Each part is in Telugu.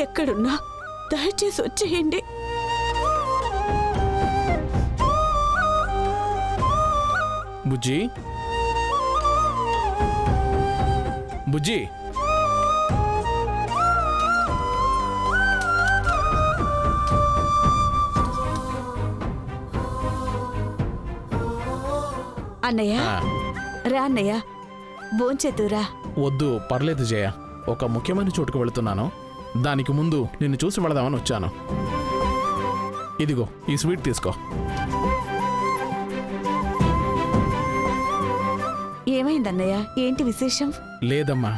ఎక్కడున్నా దయచేసి వచ్చేయండి. బుజ్జి, బుజ్జి, అన్నయ్య రా అన్నయ్య, భోంచేతురా. వద్దు, పర్లేదు జయ. ఒక ముఖ్యమైన చోటుకు వెళుతున్నాను. దానికి ముందు నిన్ను చూసి వెళదామని వచ్చాను. ఇదిగో ఈ స్వీట్ తీసుకో. ఏమైందన్నయ్య? ఏంటి విశేషం? లేదమ్మా,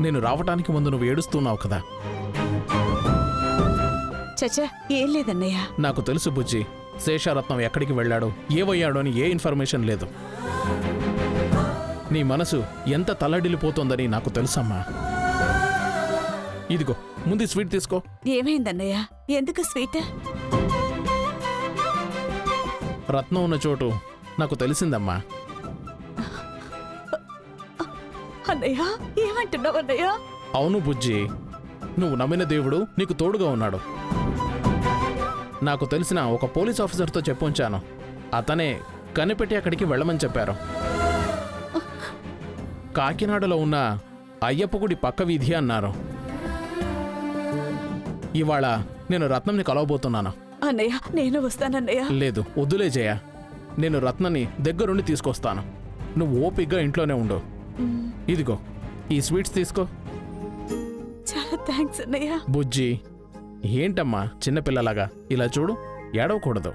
నేను రావటానికి ముందు నువ్వు ఏడుస్తున్నావు కదా. చచ్చా, ఏం లేదన్నయ్య. నాకు తెలుసు బుజ్జి, శేషారత్నం ఎక్కడికి వెళ్ళాడో ఏవయ్యాడో అని ఏ ఇన్ఫర్మేషన్ లేదు. నీ మనసు ఎంత తల్లడిల్లిపోతోందని నాకు తెలుసమ్మా. ఇదిగో ముందు స్వీట్ తీసుకో. ఏమైందన్నయ్య? ఎందుకు స్వీట్? రత్నం ఉన్న చోటు నాకు తెలిసిందమ్మా. అన్నయ్య, ఏమంటున్నావు అన్నయ్య? అవును బుజ్జి, నువ్వు నమ్మిన దేవుడు నీకు తోడుగా ఉన్నాడు. నాకు తెలిసిన ఒక పోలీస్ ఆఫీసర్తో చెప్పుంచాను. అతనే కనిపెట్టి అక్కడికి వెళ్ళమని చెప్పారు. కాకినాడలో ఉన్న అయ్యప్ప గుడి పక్క వీధి అన్నారు. ఇవాళ నేను రత్నంని కలవబోతున్నాను. అన్నయ్య, నేను వస్తానన్నయ్య. లేదు, వద్దులే జయ. నేను రత్నాన్ని దగ్గరుండి తీసుకొస్తాను. నువ్వు ఓపిగ్గా ఇంట్లోనే ఉండు. ఇదిగో ఈ స్వీట్స్ తీసుకో. చాలా థ్యాంక్స్ అన్నయ్య. బుజ్జి, ఏంటమ్మా చిన్నపిల్లలాగా ఇలా చూడు, ఏడవకూడదు.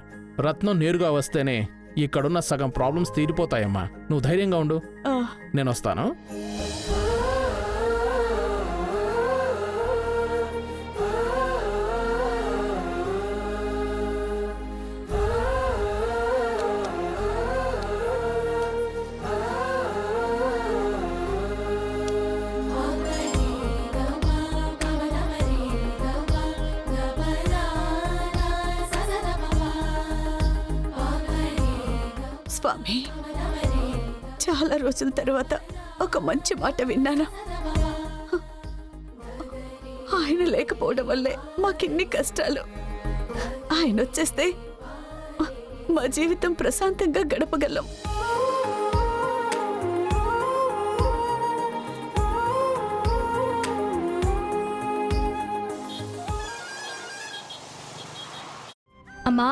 రత్నం నేరుగా వస్తేనే ఇక్కడున్న సగం ప్రాబ్లమ్స్ తీరిపోతాయమ్మా. నువ్వు ధైర్యంగా ఉండు. నేను వస్తాను. స్వామి, చాలా రోజుల తర్వాత ఒక మంచి మాట విన్నాను. ఆయన లేకపోవడం వల్లే మాకిన్ని కష్టాలు. ఆయన వచ్చేస్తే మా జీవితం ప్రశాంతంగా గడపగలం. అమ్మా,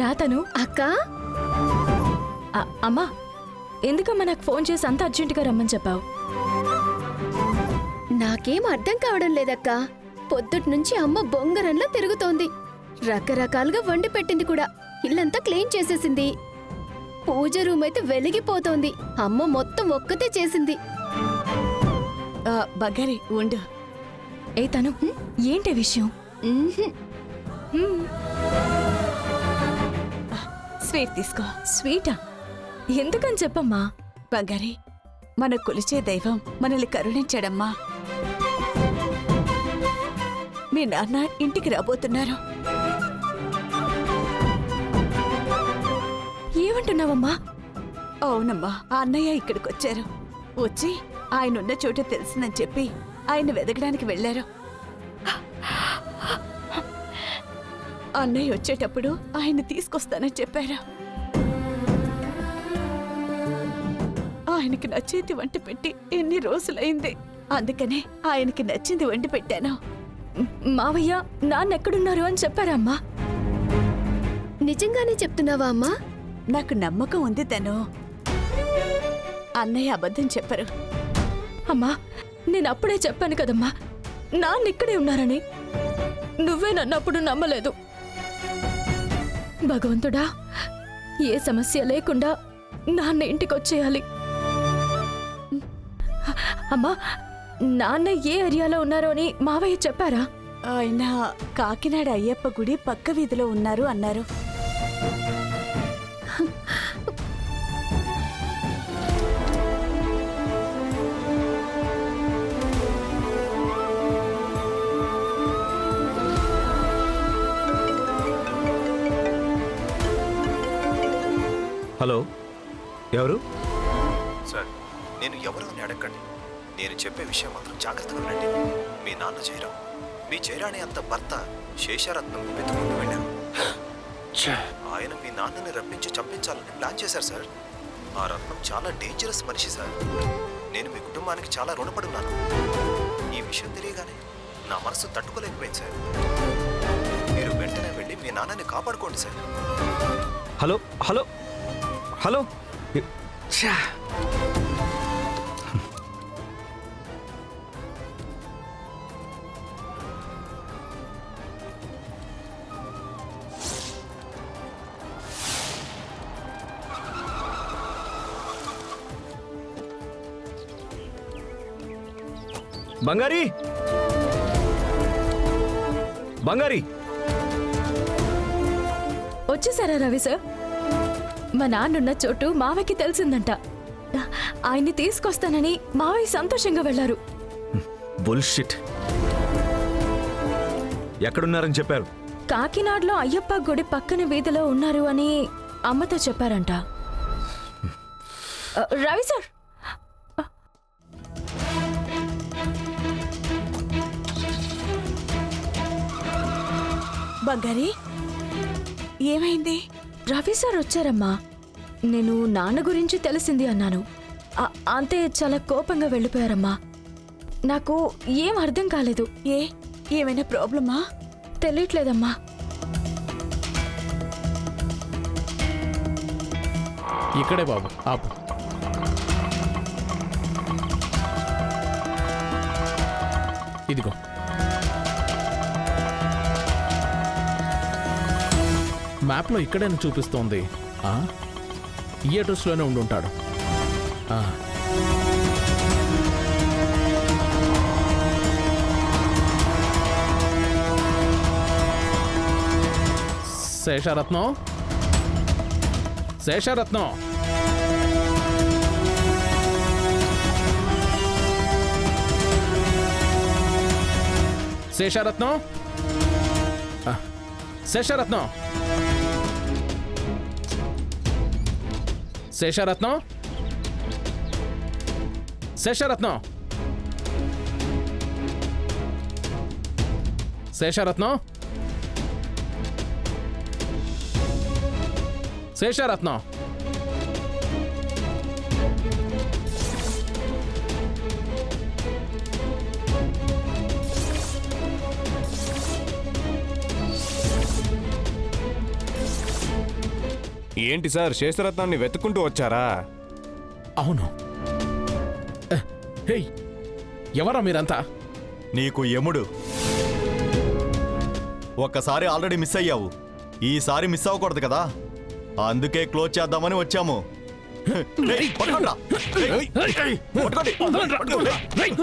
రాతను. అక్క, అమ్మా, ఎందుకమ్మా నాకు ఫోన్ చేసి అంత అర్జెంటుగా రమ్మని చెప్పావు? నాకేం అర్థం కావడం లేదక్క. పొద్దుటి నుంచి అమ్మ బొంగరంలా తిరుగుతోంది. రకరకాలుగా వండి పెట్టింది కూడా. ఇల్లంతా క్లీన్ చేసేసింది. పూజ రూమ్ అయితే వెలిగిపోతోంది. అమ్మ మొత్తం ఒక్కతే చేసింది. బగారి ఉండు. ఏ తను, ఏంటి విషయం? స్వీట్ తీసుకో. స్వీటా? ఎందుకని చెప్పమ్మా. బంగారి, మన కొలిచే దైవం మనల్ని కరుణించాడమ్మా. మీ నాన్న ఇంటికి రాబోతున్నారు. ఏమంటున్నావమ్మా? అవునమ్మా, ఆ అన్నయ్య ఇక్కడికి వచ్చారు. వచ్చి ఆయనున్న చోటు తెలుసునని చెప్పి ఆయన వెదకడానికి వెళ్లారు. అన్నయ్య వచ్చేటప్పుడు ఆయన తీసుకొస్తానని చెప్పారు. ఆయనకి నచ్చేది వంట పెట్టి ఎన్ని రోజులైంది. అందుకనే ఆయనకి నచ్చింది వండి పెట్టాను. మావయ్య నాన్నెక్కడున్నారు అని చెప్పారా అమ్మా? నిజంగానే చెప్తున్నావా అమ్మా? నాకు నమ్మకం ఉంది తను. అన్నయ్య అబద్ధం చెప్పరు. అమ్మా, నేను అప్పుడే చెప్పాను కదమ్మా, నాన్నిక్కడే ఉన్నారని. నువ్వే నన్నప్పుడు నమ్మలేదు. భగవంతుడా, ఏ సమస్య లేకుండా నాన్న ఇంటికొచ్చేయాలి. అమ్మా, నాన్న ఏ ఏరియాలో ఉన్నారో అని మావయ్య చెప్పారా? ఆయన కాకినాడ అయ్యప్ప గుడి పక్క వీధిలో ఉన్నారు అన్నారు. హలో, ఎవరు? సార్, నేను ఎవరు అని అడగండి. నేను చెప్పే విషయం మాత్రం జాగ్రత్తగా వినండి. మీ నాన్న జయరాం మీ జయరాణి అంత భర్త శేషరత్నం వెతుకుంటూ వెళ్ళారు. ఆయన మీ నాన్నని రప్పించి చంపించాలని ప్లాన్ చేశారు సార్. ఆ రత్నం చాలా డేంజరస్ మనిషి సార్. నేను మీ కుటుంబానికి చాలా రుణపడున్నాను. ఈ విషయం తెలియగానే నా మనసు తట్టుకోలేకపోయింది సార్. మీరు వెంటనే వెళ్ళి మీ నాన్నని కాపాడుకోండి సార్. హలో హలో హలో ఛా! బంగారి బంగారి వచ్చేసారా రవి సార్? మా నాన్నున్న చోటు మావయ్యకి తెలిసిందంట. ఆయన్ని తీసుకొస్తానని మావయ్య సంతోషంగా వెళ్లారు. బుల్షిట్. ఎక్కడున్నారని చెప్పారు? కాకినాడలో అయ్యప్ప గుడి పక్కన వీధిలో ఉన్నారు అని అమ్మతో చెప్పారంట. రవి సార్, బంగారి ఏమైంది? రవి సార్ వచ్చారమ్మా. నేను నాన్న గురించి తెలిసింది అన్నాను. అంతే చాలా కోపంగా వెళ్ళిపోయారమ్మా. నాకు ఏం అర్థం కాలేదు. ఏమైనా ప్రాబ్లమా? తెలియట్లేదమ్మా. ఇక్కడే బాబు, ఆపు. ఇదిగో. మ్యాప్లో ఇక్కడేనా చూపిస్తోంది? ఈ అడ్రస్లోనే ఉండుంటాడు. శేషరత్నం, శేషరత్నం, శేషరత్నం, శేషరత్నం, శేషరత్నం, శేషరత్నం, శేషరత్నం, శేషరత్నం. ఏంటి సార్, శేషరత్నాన్ని వెతుక్కుంటూ వచ్చారా? అవును. హే, ఎవరా మీరంతా? నీకు యముడు. ఒక్కసారి ఆల్రెడీ మిస్ అయ్యావు, ఈసారి మిస్ అవ్వకూడదు కదా, అందుకే క్లోజ్ చేద్దామని వచ్చాము. రేయ్, పట్టుకోండ్రా. రేయ్, పట్టుకోండి. రేయ్.